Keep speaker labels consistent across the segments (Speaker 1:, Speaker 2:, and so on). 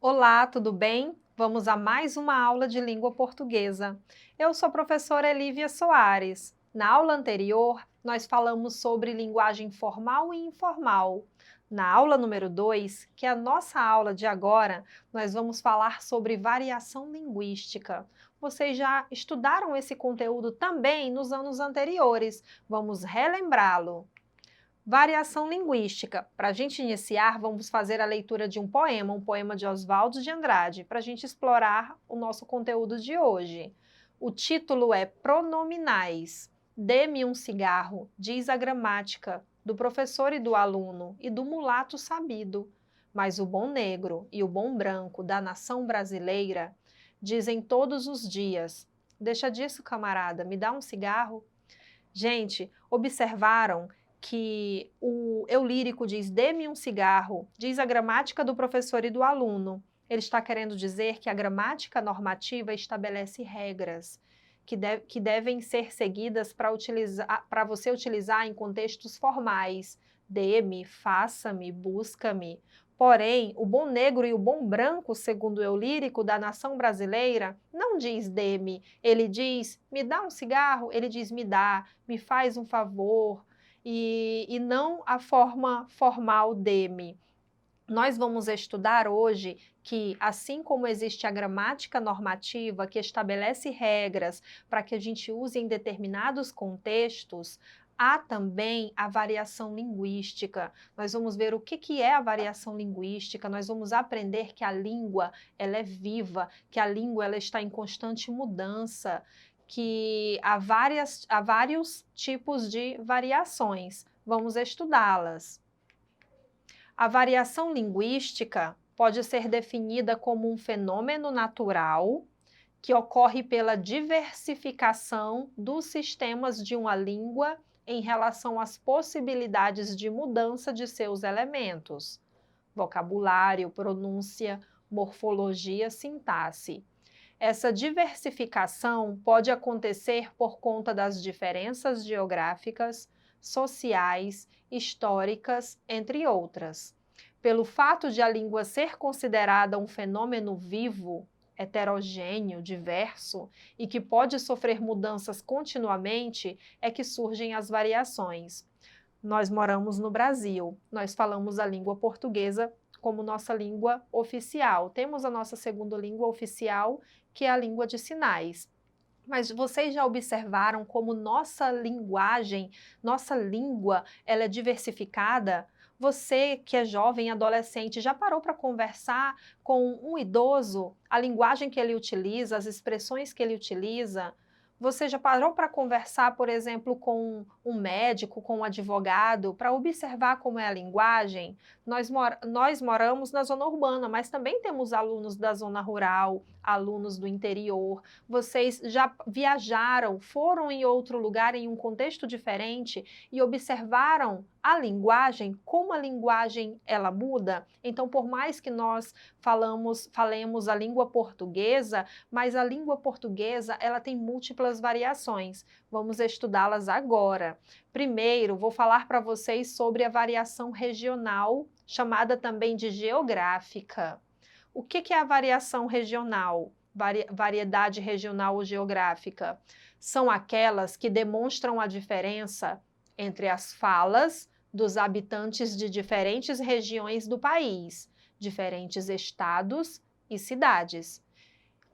Speaker 1: Olá, tudo bem? Vamos a mais uma aula de língua portuguesa. Eu sou a professora Elívia Soares. Na aula anterior, nós falamos sobre linguagem formal e informal. Na aula número 2, que é a nossa aula de agora, nós vamos falar sobre variação linguística. Vocês já estudaram esse conteúdo também nos anos anteriores. Vamos relembrá-lo. Variação linguística. Para a gente iniciar, vamos fazer a leitura de um poema de Oswaldo de Andrade, para a gente explorar o nosso conteúdo de hoje. O título é Pronominais. Dê-me um cigarro, diz a gramática, do professor e do aluno, e do mulato sabido. Mas o bom negro e o bom branco da nação brasileira dizem todos os dias: deixa disso, camarada, me dá um cigarro? Gente, observaram que o eu lírico diz dê-me um cigarro, diz a gramática do professor e do aluno. Ele está querendo dizer que a gramática normativa estabelece regras que devem ser seguidas para você utilizar em contextos formais. Dê-me, faça-me, busca-me. Porém, o bom negro e o bom branco, segundo o eu lírico da nação brasileira, não diz dê-me, ele diz me dá um cigarro, ele diz me dá, me faz um favor, e não a forma formal dê-me. Nós vamos estudar hoje que, assim como existe a gramática normativa que estabelece regras para que a gente use em determinados contextos, há também a variação linguística. Nós vamos ver o que é a variação linguística, nós vamos aprender que a língua ela é viva, que a língua ela está em constante mudança, que há vários tipos de variações. Vamos estudá-las. A variação linguística pode ser definida como um fenômeno natural que ocorre pela diversificação dos sistemas de uma língua em relação às possibilidades de mudança de seus elementos: vocabulário, pronúncia, morfologia, sintaxe. Essa diversificação pode acontecer por conta das diferenças geográficas, sociais, históricas, entre outras. Pelo fato de a língua ser considerada um fenômeno vivo, heterogêneo, diverso e que pode sofrer mudanças continuamente, é que surgem as variações. Nós moramos no Brasil, nós falamos a língua portuguesa como nossa língua oficial. Temos a nossa segunda língua oficial, que é a língua de sinais. Mas vocês já observaram como nossa linguagem, nossa língua, ela é diversificada? Você que é jovem, adolescente, já parou para conversar com um idoso, a linguagem que ele utiliza, as expressões que ele utiliza? Você já parou para conversar, por exemplo, com um médico, com um advogado, para observar como é a linguagem? Nós moramos na zona urbana, mas também temos alunos da zona rural, alunos do interior. Vocês já viajaram, foram em outro lugar, em um contexto diferente e observaram a linguagem, como a linguagem ela muda? Então, por mais que nós falemos a língua portuguesa, mas a língua portuguesa ela tem múltiplas variações. Vamos estudá-las agora. Primeiro, vou falar para vocês sobre a variação regional, chamada também de geográfica. O que é a variação regional? Variedade regional ou geográfica? São aquelas que demonstram a diferença entre as falas dos habitantes de diferentes regiões do país, diferentes estados e cidades.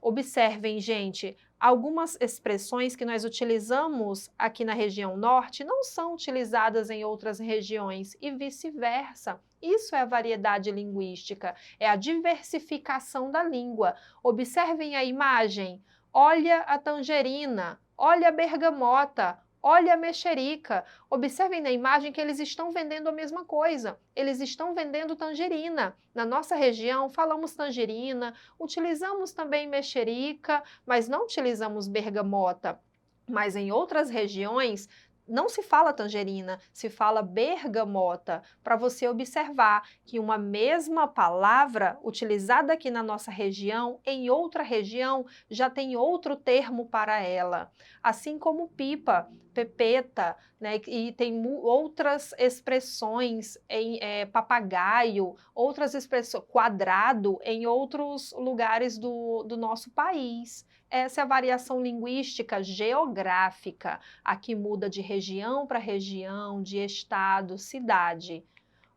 Speaker 1: Observem, gente, algumas expressões que nós utilizamos aqui na região norte não são utilizadas em outras regiões e vice-versa. Isso é a variedade linguística, é a diversificação da língua. Observem a imagem. Olha a tangerina, olha a bergamota, olha a mexerica. Observem na imagem que eles estão vendendo a mesma coisa. Eles estão vendendo tangerina. Na nossa região falamos tangerina, utilizamos também mexerica, mas não utilizamos bergamota. Mas em outras regiões, não se fala tangerina, se fala bergamota, para você observar que uma mesma palavra utilizada aqui na nossa região, em outra região já tem outro termo para ela. Assim como pipa, pepeta, né, e tem outras expressões em papagaio, outras expressões, quadrado, em outros lugares do nosso país. Essa é a variação linguística geográfica. Aqui muda de região para região, de estado, cidade.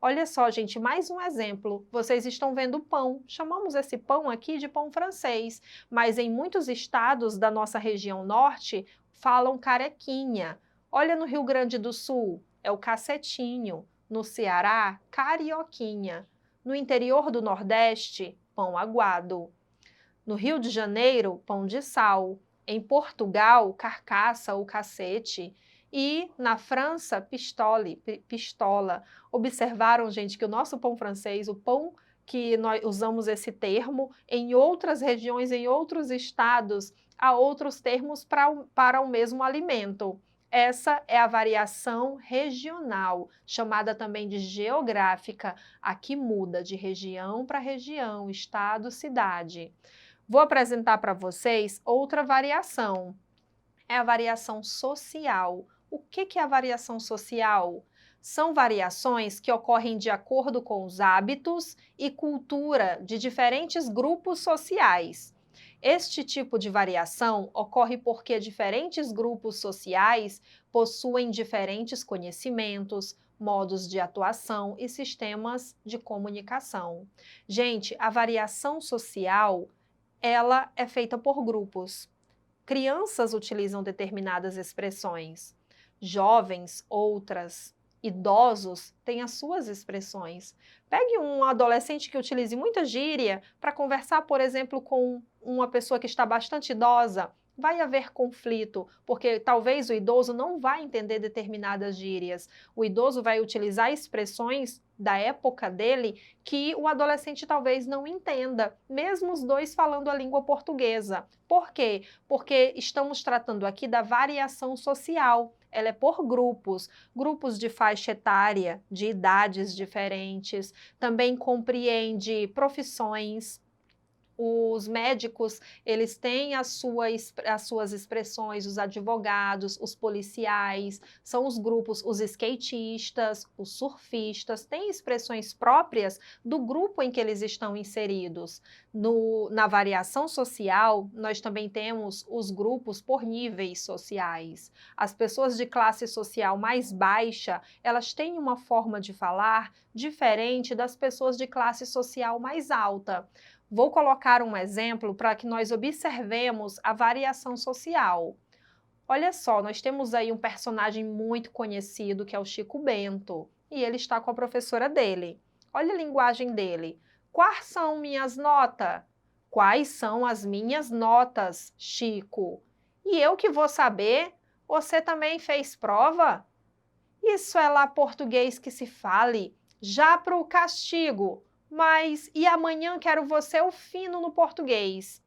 Speaker 1: Olha só, gente, mais um exemplo. Vocês estão vendo pão. Chamamos esse pão aqui de pão francês, mas em muitos estados da nossa região norte falam carequinha. Olha no Rio Grande do Sul, é o cacetinho. No Ceará, carioquinha. No interior do Nordeste, pão aguado. No Rio de Janeiro, pão de sal. Em Portugal, carcaça ou cacete. E na França, pistola. Observaram, gente, que o nosso pão francês, o pão que nós usamos esse termo, em outras regiões, em outros estados, há outros termos para o mesmo alimento. Essa é a variação regional, chamada também de geográfica. Aqui muda de região para região, estado, cidade. Vou apresentar para vocês outra variação. É a variação social. O que é a variação social? São variações que ocorrem de acordo com os hábitos e cultura de diferentes grupos sociais. Este tipo de variação ocorre porque diferentes grupos sociais possuem diferentes conhecimentos, modos de atuação e sistemas de comunicação. Gente, a variação social ela é feita por grupos. Crianças utilizam determinadas expressões, jovens outras, idosos têm as suas expressões. Pegue um adolescente que utilize muita gíria para conversar, por exemplo, com uma pessoa que está bastante idosa. Vai haver conflito, porque talvez o idoso não vai entender determinadas gírias. O idoso vai utilizar expressões da época dele que o adolescente talvez não entenda, mesmo os dois falando a língua portuguesa. Por quê? Porque estamos tratando aqui da variação social. Ela é por grupos, grupos de faixa etária, de idades diferentes, também compreende profissões. Os médicos, eles têm as suas expressões, os advogados, os policiais, são os grupos, os skatistas, os surfistas, têm expressões próprias do grupo em que eles estão inseridos. Na variação social, nós também temos os grupos por níveis sociais. As pessoas de classe social mais baixa, elas têm uma forma de falar diferente das pessoas de classe social mais alta. Vou colocar um exemplo para que nós observemos a variação social. Olha só, nós temos aí um personagem muito conhecido que é o Chico Bento, e ele está com a professora dele. Olha a linguagem dele. Quais são minhas notas? Quais são as minhas notas, Chico? E eu que vou saber? Você também fez prova? Isso é lá português que se fale. Já para o castigo. Mas e amanhã quero você o fino no português.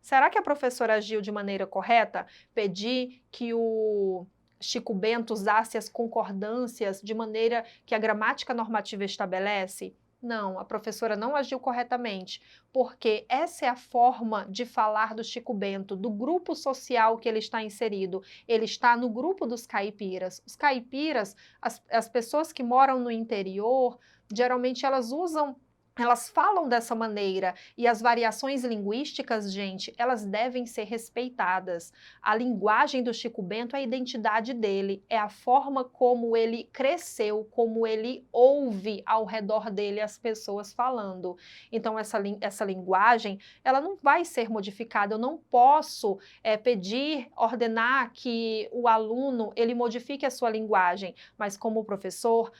Speaker 1: Será que a professora agiu de maneira correta? Pedir que o Chico Bento usasse as concordâncias de maneira que a gramática normativa estabelece? Não, a professora não agiu corretamente, porque essa é a forma de falar do Chico Bento, do grupo social que ele está inserido. Ele está no grupo dos caipiras. Os caipiras, as pessoas que moram no interior, geralmente elas falam dessa maneira, e as variações linguísticas, gente, elas devem ser respeitadas. A linguagem do Chico Bento é a identidade dele, é a forma como ele cresceu, como ele ouve ao redor dele as pessoas falando. Então, essa linguagem, ela não vai ser modificada. Eu não posso pedir, ordenar que o aluno, ele modifique a sua linguagem, mas como professor,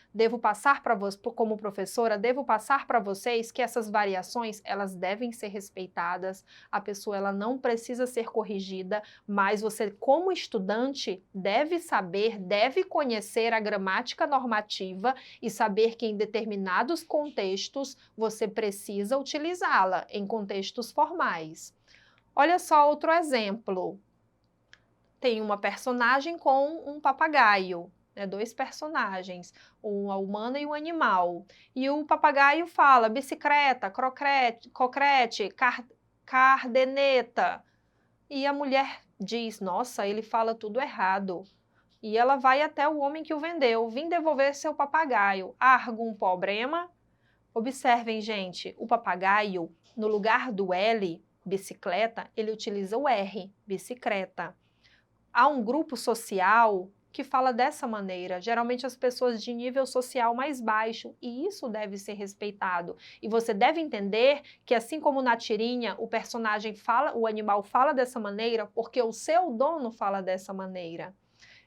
Speaker 1: como professora, devo passar para você que essas variações, elas devem ser respeitadas, a pessoa ela não precisa ser corrigida, mas você, como estudante, deve saber, deve conhecer a gramática normativa e saber que em determinados contextos você precisa utilizá-la, em contextos formais. Olha só outro exemplo. tem uma personagem com um papagaio, né, dois personagens, a humana e o animal. E o papagaio fala bicicleta, croquete, cocrete, cardeneta. E a mulher diz, nossa, ele fala tudo errado. E ela vai até o homem que o vendeu, vim devolver seu papagaio. Algum problema? Observem, gente, o papagaio, no lugar do L, bicicleta, ele utiliza o R, bicicleta. Há um grupo social que fala dessa maneira, geralmente as pessoas de nível social mais baixo, e isso deve ser respeitado. E você deve entender que, assim como na tirinha, o personagem fala, o animal fala dessa maneira porque o seu dono fala dessa maneira.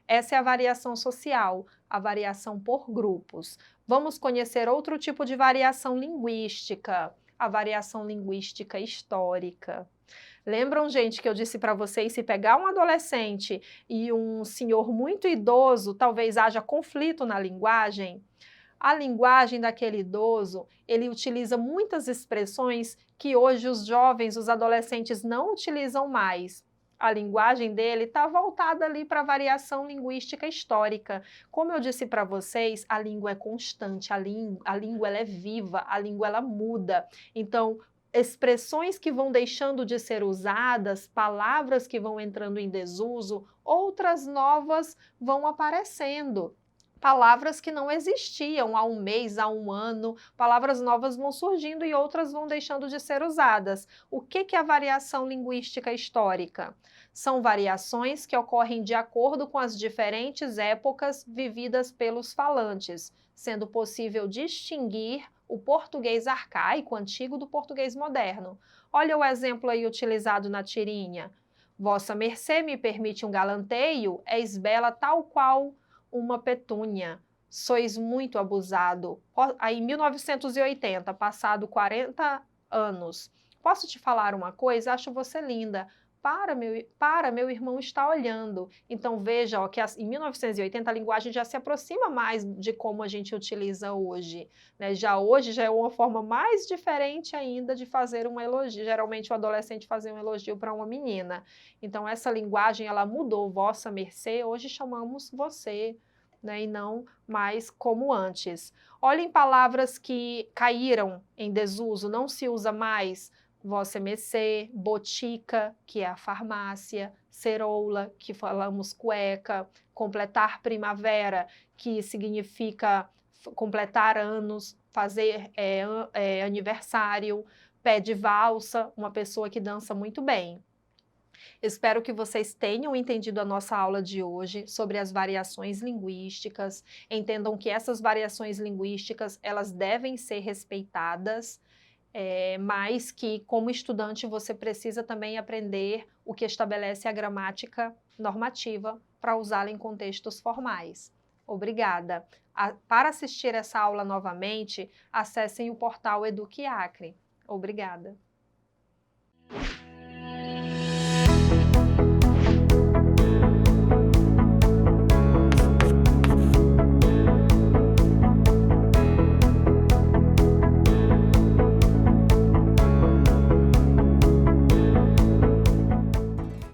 Speaker 1: Essa é a variação social, a variação por grupos. Vamos conhecer outro tipo de variação linguística, a variação linguística histórica. Lembram, gente, que eu disse para vocês, se pegar um adolescente e um senhor muito idoso, talvez haja conflito na linguagem? A linguagem daquele idoso, ele utiliza muitas expressões que hoje os jovens, os adolescentes não utilizam mais. A linguagem dele está voltada ali para a variação linguística histórica. Como eu disse para vocês, a língua é constante, a língua ela é viva, a língua ela muda. Então, expressões que vão deixando de ser usadas, palavras que vão entrando em desuso, outras novas vão aparecendo. Palavras que não existiam há um mês, há um ano, palavras novas vão surgindo e outras vão deixando de ser usadas. O que é a variação linguística histórica? São variações que ocorrem de acordo com as diferentes épocas vividas pelos falantes, sendo possível distinguir o português arcaico, antigo, do português moderno. Olha o exemplo aí utilizado na tirinha. Vossa mercê me permite um galanteio, és bela tal qual uma petúnia. Sois muito abusado. Aí, em 1980, passado 40 anos. Posso te falar uma coisa? Acho você linda. Meu irmão está olhando. Então veja, ó, que em 1980 a linguagem já se aproxima mais de como a gente utiliza hoje, né? Hoje já é uma forma mais diferente ainda de fazer um elogio. Geralmente o adolescente fazia um elogio para uma menina. Então essa linguagem ela mudou, vossa mercê, hoje chamamos você, né, e não mais como antes. Olhem palavras que caíram em desuso, não se usa mais. Vossa mercê, botica, que é a farmácia, ceroula, que falamos cueca, completar primavera, que significa completar anos, fazer aniversário, pé de valsa, uma pessoa que dança muito bem. Espero que vocês tenham entendido a nossa aula de hoje sobre as variações linguísticas, entendam que essas variações linguísticas, elas devem ser respeitadas, mas que, como estudante, você precisa também aprender o que estabelece a gramática normativa para usá-la em contextos formais. Obrigada. Para assistir essa aula novamente, acessem o portal Eduque Acre. Obrigada.